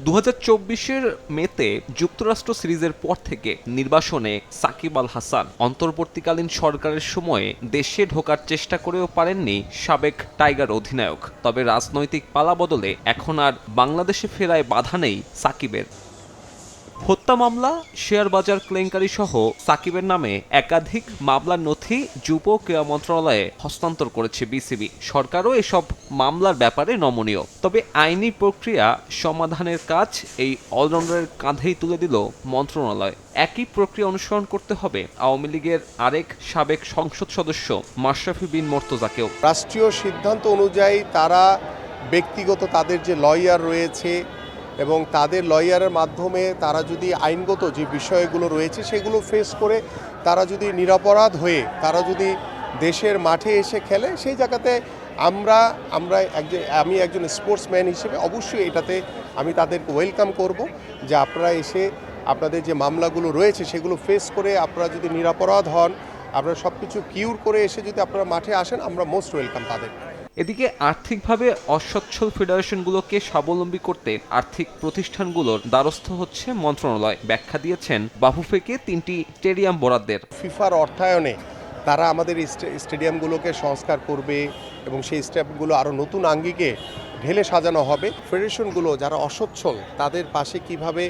2024-এর মেতে যুক্তরাষ্ট্র সিরিজের পর থেকে নির্বাসনে সাকিব আল হাসান অন্তর্বর্তীকালীন সরকারের সময়ে দেশে ঢোকার চেষ্টা করেও পারেননি সাবেক টাইগার অধিনায়ক। তবে রাজনৈতিক পালাবদলে এখন আর বাংলাদেশে ফেরায় বাধা নেই সাকিবের। হত্যা মামলা, শেয়ার বাজার কেলেঙ্কারি সহ সাকিবের নামে একাধিক মামলার নথি যুব ক্রীড়া মন্ত্রণালয়ে হস্তান্তর করেছে বিসিবি। সরকারও এসব মামলার ব্যাপারে নমনীয়। তবে আইনি প্রক্রিয়া সমাধানের কাজ এই অলরাউন্ডারের কাঁধেই তুলে দিল মন্ত্রণালয়। একই প্রক্রিয়া অনুসরণ করতে হবে আওয়ামী লীগের আরেক সাবেক সংসদ সদস্য মাশরাফি বিন মুর্তজাকেও। রাষ্ট্রীয় সিদ্ধান্ত অনুযায়ী তারা ব্যক্তিগত তাদের যে লয়ার রয়েছে এবং তাদের লয়ারের মাধ্যমে তারা যদি আইনগত যে বিষয়গুলো রয়েছে সেগুলো ফেস করে তারা যদি নিরপরাধ হয়ে তারা যদি দেশের মাঠে এসে খেলে, সেই জায়গাতে আমি একজন স্পোর্টসম্যান হিসেবে অবশ্যই এটাতে আমি তাদেরকে ওয়েলকাম করব যে আপনারা এসে আপনাদের যে মামলাগুলো রয়েছে সেগুলো ফেস করে আপনারা যদি নিরপরাধ হন, আপনারা সব কিছু কিউর করে এসে যদি আপনারা মাঠে আসেন, আমরা মোস্ট ওয়েলকাম তাদের। এদিকে আর্থিকভাবে অসচ্ছল ফেডারেশনগুলোকে স্বাবলম্বী করতে আর্থিক প্রতিষ্ঠানগুলোর দ্বারস্থ হচ্ছে মন্ত্রণালয়। ব্যাখ্যা দিয়েছেন বাফুফেকে 3টি স্টেডিয়াম বরাদ্দের। ফিফার অর্থায়নে তারা আমাদের স্টেডিয়ামগুলোকে সংস্কার করবে এবং সেই স্টেডিয়ামগুলো আরও নতুন আঙ্গিকে ঢেলে সাজানো হবে। ফেডারেশনগুলো যারা অসচ্ছল তাদের পাশে কিভাবে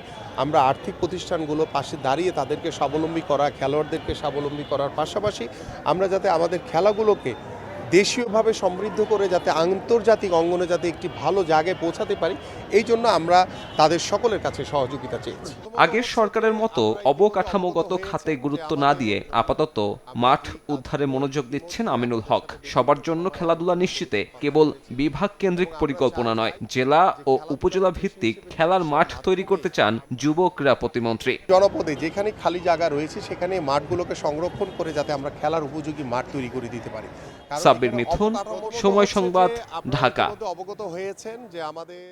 আমরা আর্থিক প্রতিষ্ঠানগুলো পাশে দাঁড়িয়ে তাদেরকে স্বাবলম্বী করা, খেলোয়াড়দেরকে স্বাবলম্বী করার পাশাপাশি আমরা যাতে আমাদের খেলাগুলোকে দেশীয়ভাবে সমৃদ্ধ করে যাতে আন্তর্জাতিক অঙ্গনে যাতে একটি ভালো জায়গায় পৌঁছাতে পারি, এই জন্য আমরা তাদের সকলের কাছে সহযোগিতা চেয়েছি। আগের সরকারের মতো অবকাঠামোগত খাতে গুরুত্ব না দিয়ে আপাতত মাঠ উদ্ধারে মনোযোগ দিচ্ছেন আমিনুল হক। সবার জন্য খেলাধুলা নিশ্চিতে কেবল বিভাগ কেন্দ্রিক পরিকল্পনা নয়, জেলা ও উপজেলা ভিত্তিক খেলার মাঠ তৈরি করতে চান যুব ক্রীড়া প্রতিমন্ত্রী। জনপদে যেখানে খালি জায়গা রয়েছে সেখানে মাঠগুলোকে সংরক্ষণ করে যাতে আমরা খেলার উপযোগী মাঠ তৈরি করে দিতে পারি। সাব্বির মিথুন, সময় সংবাদ, ঢাকা। অবগত হয়েছেন যে আমাদের